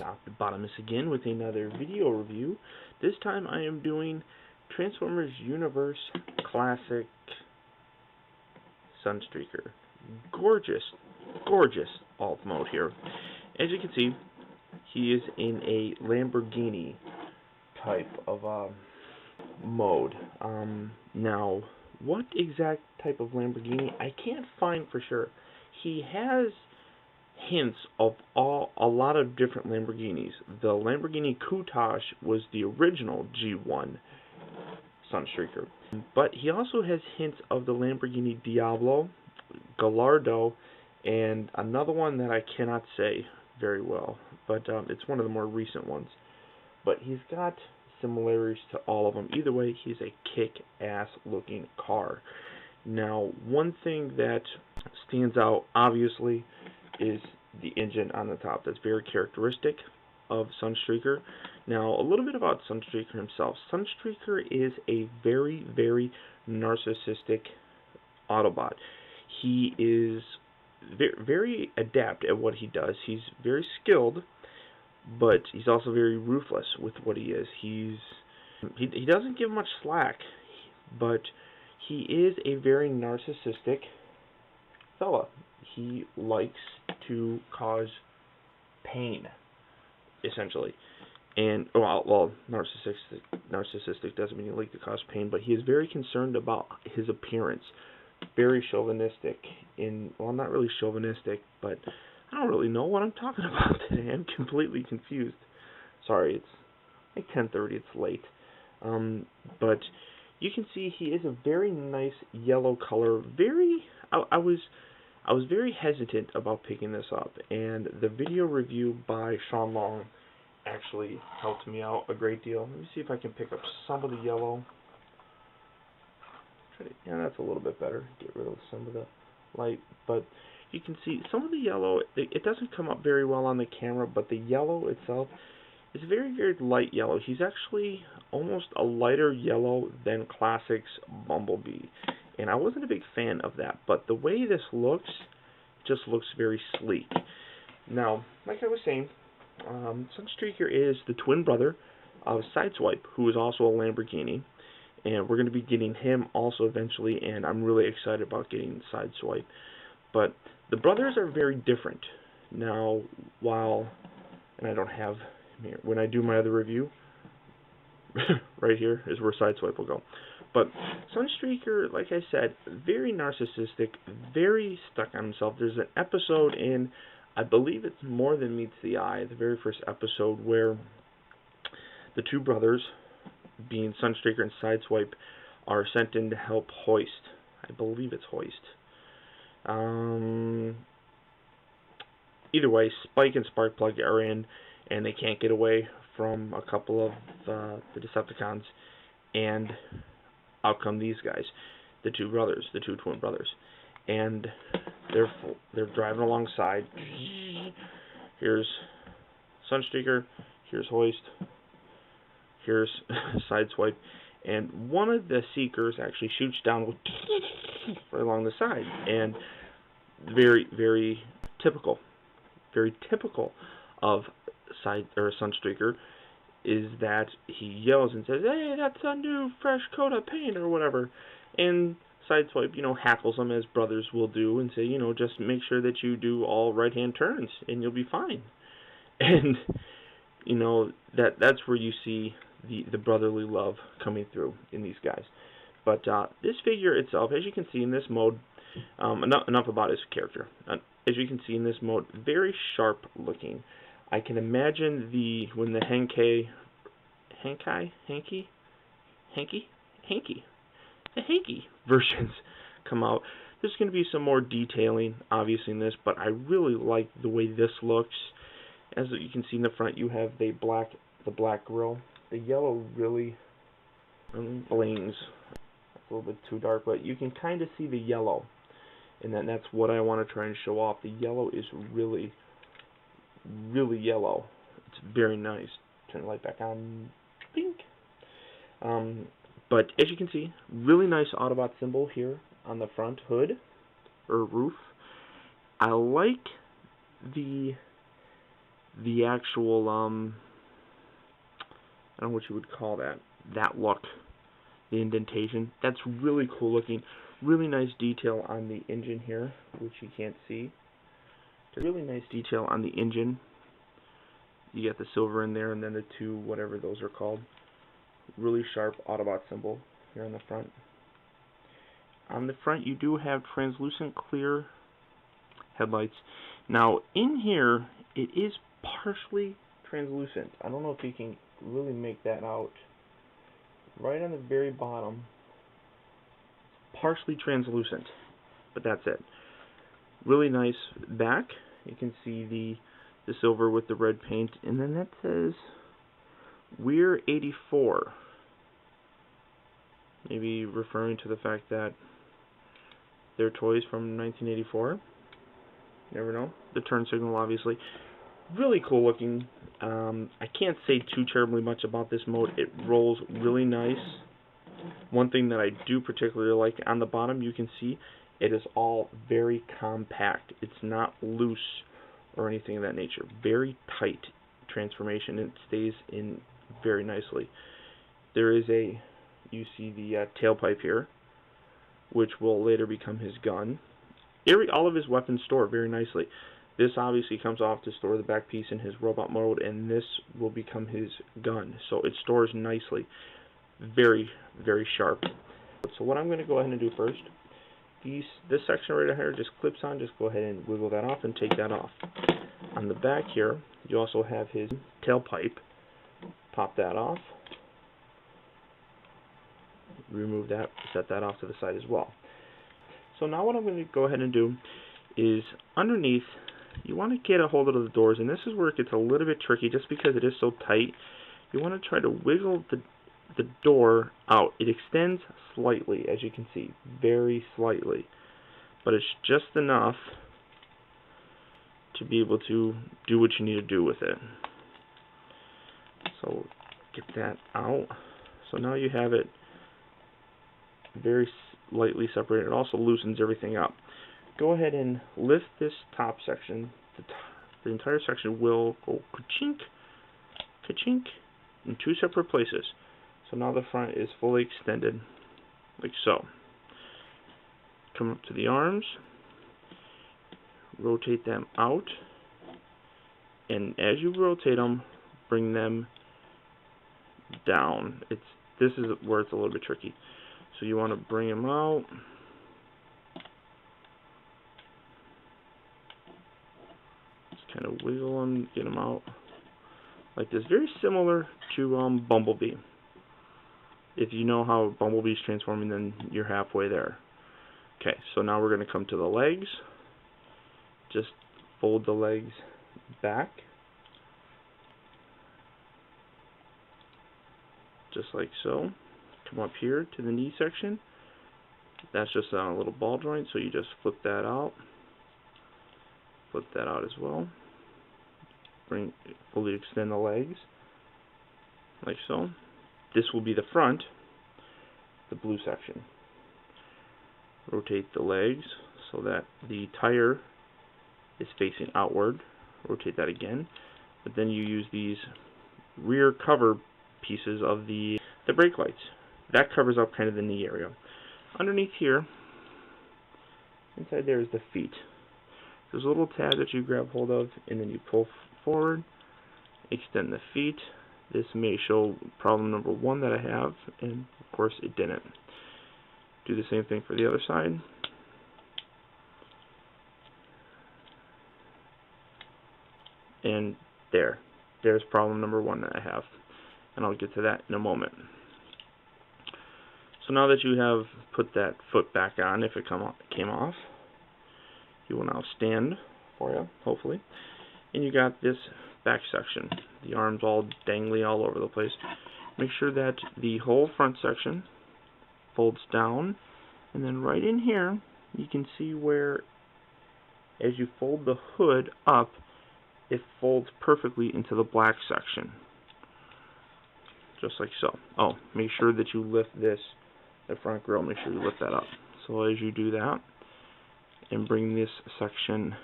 optibotimus again with another video review. This time I am doing Transformers Universe Classic Sunstreaker. Gorgeous, gorgeous alt mode here. As you can see, he is in a Lamborghini type of mode. Now, what exact type of Lamborghini? I can't find for sure. He has hints of a lot of different Lamborghinis. The Lamborghini Countach was the original G1 Sunstreaker, but he also has hints of the Lamborghini Diablo, Gallardo, and another one that I cannot say very well, but it's one of the more recent ones. But he's got similarities to all of them. Either way, he's a kick-ass looking car. Now, one thing that stands out obviously is the engine on the top. That's very characteristic of Sunstreaker. Now, a little bit about Sunstreaker himself. Sunstreaker is a very, very narcissistic Autobot. He is very adept at what he does. He's very skilled, but he's also very ruthless with what he is. He doesn't give much slack, but he is a very narcissistic fella. He likes to cause pain, essentially. And, well, narcissistic doesn't mean you like to cause pain, but he is very concerned about his appearance. Very chauvinistic well, not really chauvinistic, but I don't really know what I'm talking about today. I'm completely confused. Sorry, it's like 10:30, it's late. But you can see he is a very nice yellow color. I was very hesitant about picking this up, and the video review by Sean Long actually helped me out a great deal. Let me see if I can pick up some of the yellow. Yeah, that's a little bit better. Get rid of some of the light, but you can see some of the yellow. It doesn't come up very well on the camera, but the yellow itself is very, very light yellow. He's actually almost a lighter yellow than Classic's Bumblebee, and I wasn't a big fan of that, but the way this looks, just looks very sleek. Now, like I was saying, Sunstreaker is the twin brother of Sideswipe, who is also a Lamborghini, and we're going to be getting him also eventually, and I'm really excited about getting Sideswipe. But the brothers are very different. Now, and I don't have him here, when I do my other review, right here is where Sideswipe will go. But Sunstreaker, like I said, very narcissistic, very stuck on himself. There's an episode in, I believe it's More Than Meets the Eye, the very first episode, where the two brothers, being Sunstreaker and Sideswipe, are sent in to help Hoist. I believe it's Hoist. Either way, Spike and Sparkplug are in, and they can't get away from a couple of the Decepticons, and out come these guys, the two brothers, the two twin brothers, and they're driving alongside. Here's Sunstreaker, here's Hoist, here's Sideswipe, and one of the Seekers actually shoots down right along the side, and very, very typical of Sunstreaker is that he yells and says, "Hey, that's a new fresh coat of paint," or whatever, and Sideswipe, hackles him as brothers will do and say, just make sure that you do all right-hand turns and you'll be fine. And that's where you see the brotherly love coming through in these guys. But this figure itself, as you can see in this mode, enough about his character. As you can see in this mode, very sharp looking. I can imagine when the Hanky versions come out, there's going to be some more detailing, obviously, in this, but I really like the way this looks. As you can see in the front, you have the black grille. The yellow really blings. It's a little bit too dark, but you can kind of see the yellow, and that's what I want to try and show off. The yellow is really, really yellow. It's very nice. Turn the light back on. Pink. But as you can see, really nice Autobot symbol here on the front hood or roof. I like the the actual, I don't know what you would call that look, the indentation. That's really cool looking. Really nice detail on the engine here, which you can't see. Really nice detail on the engine. You got the silver in there, and then the two, whatever those are called. Really sharp Autobot symbol here on the front. On the front, you do have translucent clear headlights. Now, in here, it is partially translucent. I don't know if you can really make that out. Right on the very bottom, partially translucent, but that's it. Really nice back. You can see the silver with the red paint, and then that says We're 84. Maybe referring to the fact that they're toys from 1984. Never know. The turn signal, obviously. Really cool looking. I can't say too terribly much about this mode. It rolls really nice. One thing that I do particularly like, on the bottom you can see it is all very compact. It's not loose or anything of that nature. Very tight transformation. It stays in very nicely. There is you see the tailpipe here, which will later become his gun. All of his weapons store very nicely. This obviously comes off to store the back piece in his robot mode, and this will become his gun. So it stores nicely. Very, very sharp. So what I'm going to go ahead and do first, this section right here just clips on. Just go ahead and wiggle that off and take that off. On the back here, you also have his tailpipe. Pop that off. Remove that, set that off to the side as well. So now what I'm going to go ahead and do is, underneath, you want to get a hold of the doors, and this is where it gets a little bit tricky just because it is so tight. You want to try to wiggle the door out. It extends slightly, as you can see, very slightly, but it's just enough to be able to do what you need to do with it. So get that out. So now you have it very lightly separated. It also loosens everything up. Go ahead and lift this top section. The entire section will go ka-chink, ka-chink in two separate places. So now the front is fully extended, like so. Come up to the arms, rotate them out, and as you rotate them, bring them down. This is where it's a little bit tricky. So you want to bring them out. Just kind of wiggle them, get them out like this. Very similar to Bumblebee. If you know how Bumblebee's transforming, then you're halfway there. Okay, so now we're going to come to the legs. Just fold the legs back. Just like so. Come up here to the knee section. That's just on a little ball joint, so you just flip that out. Flip that out as well. Fully extend the legs, like so. This will be the front, the blue section. Rotate the legs so that the tire is facing outward. Rotate that again. But then you use these rear cover pieces of the brake lights. That covers up kind of the knee area. Underneath here, inside there is the feet. There's a little tab that you grab hold of, and then you pull forward, extend the feet. This may show problem number 1 that I have, and of course it didn't. Do the same thing for the other side. And there's problem number 1 that I have, and I'll get to that in a moment. So now that you have put that foot back on, if it came off, you will now stand for you, hopefully. And you got this back section, the arms all dangly all over the place. Make sure that the whole front section folds down, and then right in here, you can see where, as you fold the hood up, it folds perfectly into the black section. Just like so. Oh, make sure that you lift the front grille, make sure you lift that up. So as you do that, and bring this section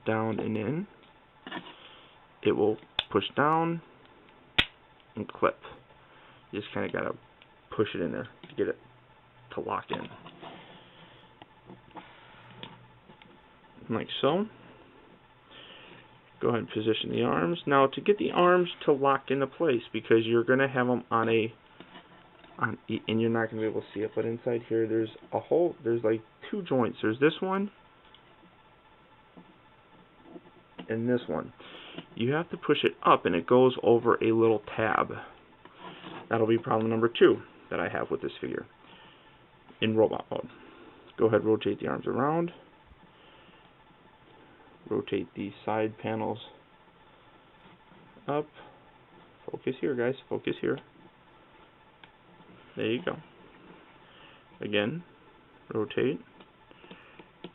down and in, it will push down and clip. You just kind of got to push it in there to get it to lock in. Like so. Go ahead and position the arms. Now to get the arms to lock into place, because you're going to have them on and you're not going to be able to see it, but inside here there's like 2 joints. There's this one and this one. You have to push it up and it goes over a little tab. That'll be problem number 2 that I have with this figure in robot mode. Go ahead, rotate the arms around. Rotate the side panels up. Focus here, guys. Focus here. There you go. Again, rotate.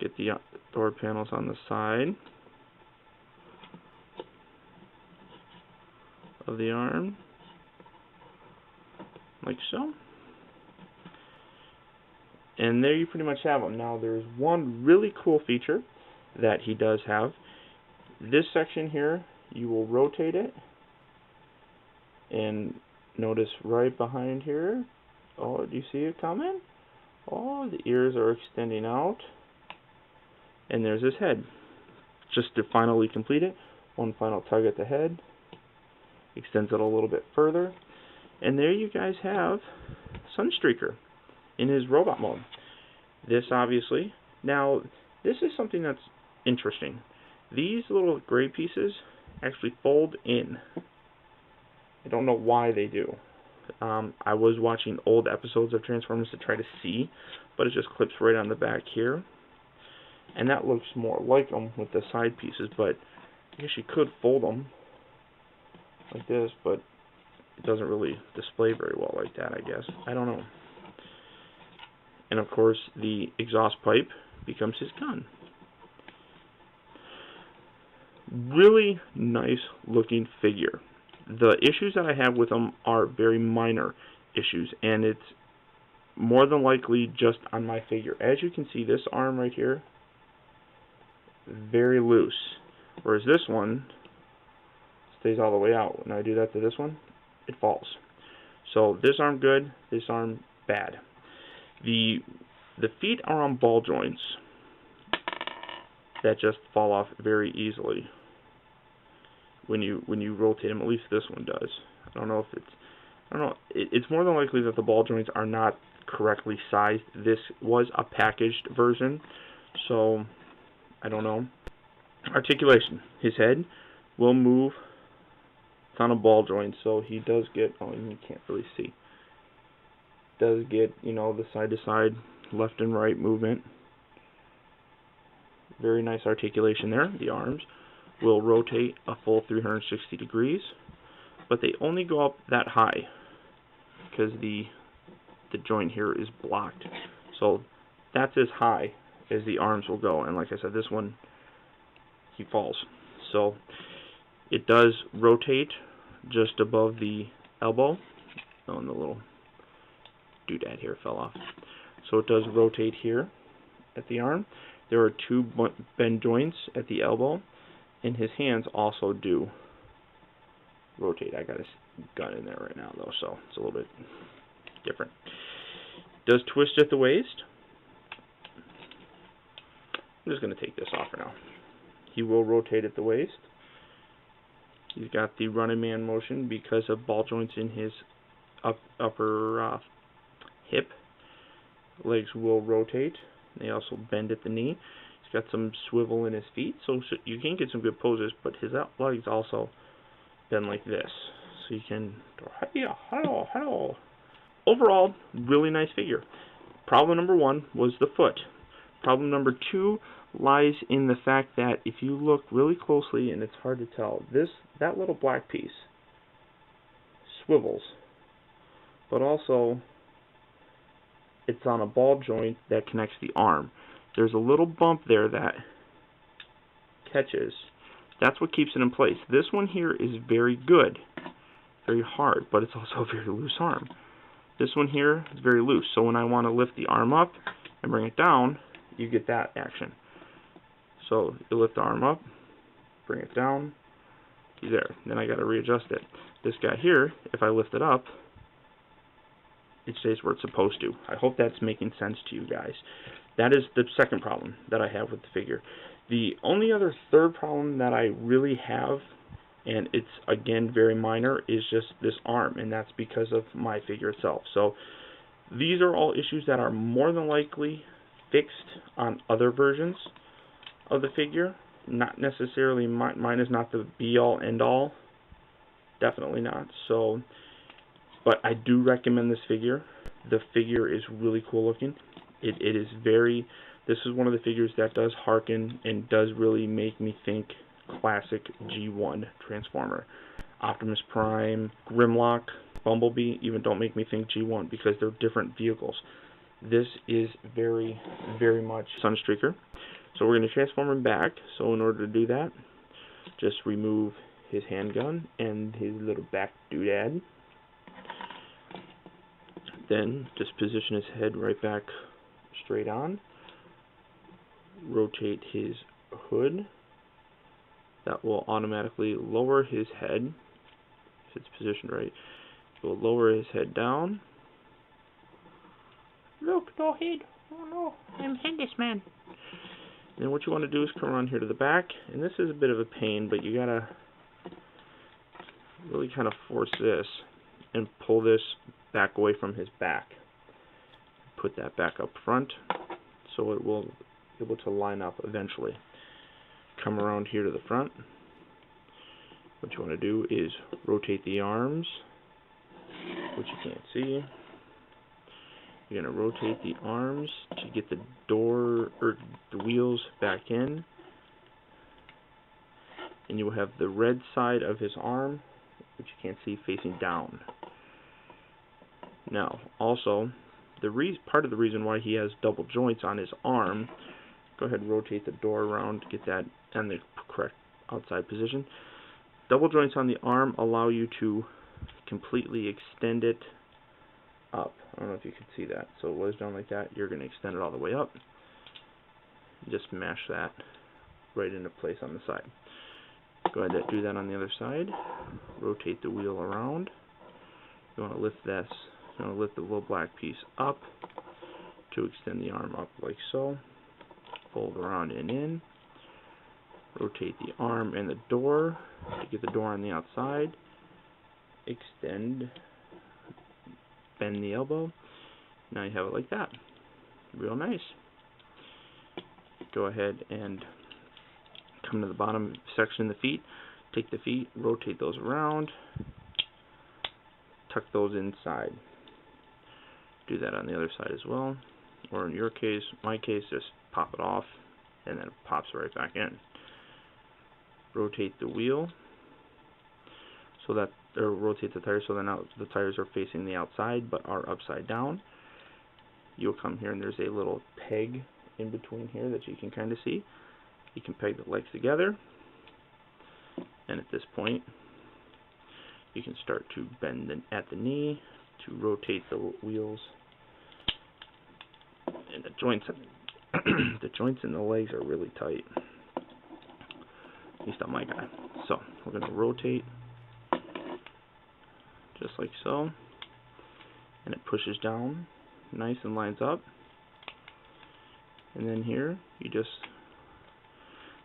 Get the door panels on the side of the arm, like so. And there you pretty much have them. Now there's one really cool feature that he does have. This section here, you will rotate it, and notice right behind here, oh, do you see it coming? Oh, the ears are extending out, and there's his head. Just to finally complete it, one final tug at the head, extends it a little bit further, and there you guys have Sunstreaker in his robot mode. This obviously, now this is something that's interesting. These little gray pieces actually fold in. I don't know why they do. I was watching old episodes of Transformers to try to see, but it just clips right on the back here. And that looks more like them with the side pieces, but I guess you could fold them like this, but it doesn't really display very well like that, I guess. I don't know. And of course, the exhaust pipe becomes his gun. Really nice looking figure. The issues that I have with him are very minor issues, and it's more than likely just on my figure. As you can see, this arm right here, very loose, whereas this one stays all the way out. When I do that to this one, it falls. So this arm good, this arm bad. The feet are on ball joints that just fall off very easily when you rotate them. At least this one does. I don't know if it's more than likely that the ball joints are not correctly sized. This was a packaged version, so I don't know. Articulation. His head will move. It's on a ball joint, so he does get, oh, you can't really see, does get, you know, the side to side, left and right movement. Very nice articulation there. The arms will rotate a full 360 degrees, but they only go up that high because the joint here is blocked. So that's as high as the arms will go, and like I said, this one, he falls. So it does rotate just above the elbow. Oh, and the little doodad here fell off. So it does rotate here at the arm. There are 2 bend joints at the elbow, and his hands also do rotate. I got his gun in there right now though, so it's a little bit different. Does twist at the waist. I'm just going to take this off for now. He will rotate at the waist. He's got the running man motion because of ball joints in his upper hip. Legs will rotate. They also bend at the knee. He's got some swivel in his feet, so you can get some good poses, but his legs also bend like this. So you can, hello. Overall, really nice figure. Problem number 1 was the foot. Problem number 2 lies in the fact that if you look really closely, and it's hard to tell, that little black piece swivels, but also it's on a ball joint that connects the arm. There's a little bump there that catches. That's what keeps it in place. This one here is very good, very hard, but it's also a very loose arm. This one here is very loose, so when I want to lift the arm up and bring it down, you get that action. So you lift the arm up, bring it down, he's there. Then I got to readjust it. This guy here, if I lift it up, it stays where it's supposed to. I hope that's making sense to you guys. That is the second problem that I have with the figure. The only other third problem that I really have, and it's again very minor, is just this arm, and that's because of my figure itself. So these are all issues that are more than likely fixed on other versions of the figure. Not necessarily, mine is not the be-all, end-all. Definitely not. So, but I do recommend this figure. The figure is really cool looking. It is very, this is one of the figures that does harken and does really make me think classic G1 Transformer. Optimus Prime, Grimlock, Bumblebee even don't make me think G1 because they're different vehicles. This is very, very much Sunstreaker. So we're going to transform him back. So in order to do that, just remove his handgun and his little back doodad. Then just position his head right back straight on. Rotate his hood. That will automatically lower his head. If it's positioned right, it will lower his head down. Look, no head. Oh no, I'm headless man. And what you want to do is come around here to the back, and this is a bit of a pain, but you gotta really kind of force this and pull this back away from his back. Put that back up front so it will be able to line up eventually. Come around here to the front. What you want to do is rotate the arms, which you can't see. You're going to rotate the arms to get the door or the wheels back in, and you will have the red side of his arm, which you can't see, facing down. Now, also, part of the reason why he has double joints on his arm, go ahead and rotate the door around to get that in the correct outside position. Double joints on the arm allow you to completely extend it up. I don't know if you can see that. So it was done like that. You're going to extend it all the way up. Just mash that right into place on the side. Go ahead and do that on the other side. Rotate the wheel around. You want to lift this. You want to lift the little black piece up to extend the arm up like so. Fold around and in. Rotate the arm and the door to get the door on the outside. Extend. Bend the elbow. Now you have it like that. Real nice. Go ahead and come to the bottom section of the feet. Take the feet, rotate those around, tuck those inside. Do that on the other side as well. Or in your case, my case, just pop it off and then it pops right back in. Rotate the wheel so that, or rotate the tires so that now the tires are facing the outside but are upside down. You'll come here and there's a little peg in between here that you can kind of see. You can peg the legs together, and at this point you can start to bend at the knee to rotate the wheels, and the joints the joints in the legs are really tight, at least on my guy. So we're going to rotate just like so, and it pushes down nice and lines up. And then here you just,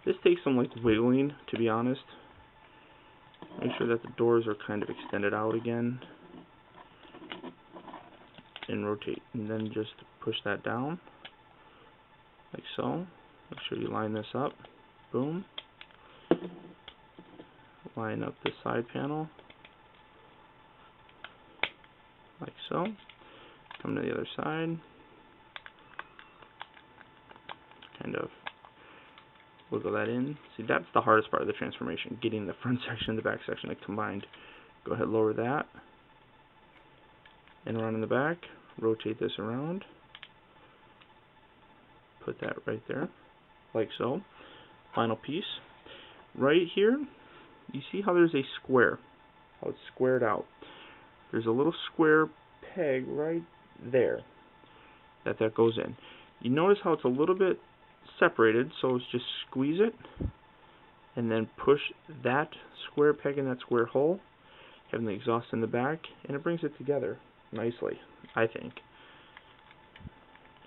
this takes some like wiggling, to be honest. Make sure that the doors are kind of extended out again, and rotate, and then just push that down like so. Make sure you line this up. Boom. Line up the side panel like so. Come to the other side. Kind of wiggle that in. See, that's the hardest part of the transformation, getting the front section and the back section like combined. Go ahead, lower that, and around in the back. Rotate this around. Put that right there, like so. Final piece. Right here, you see how there's a square, how it's squared out. There's a little square peg right there that goes in. You notice how it's a little bit separated, so it's just squeeze it and then push that square peg in that square hole, having the exhaust in the back, and it brings it together nicely, I think.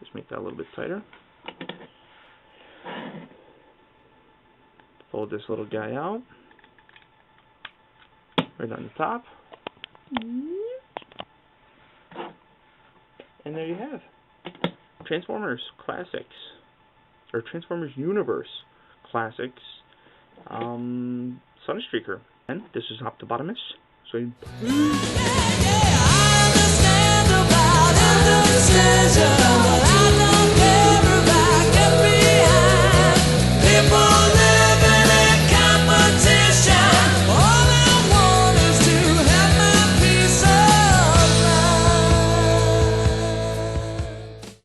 Just make that a little bit tighter. Fold this little guy out, right on the top. And there you have Transformers Classics, or Transformers Universe Classics, Sunstreaker. And this is Optibotimus. So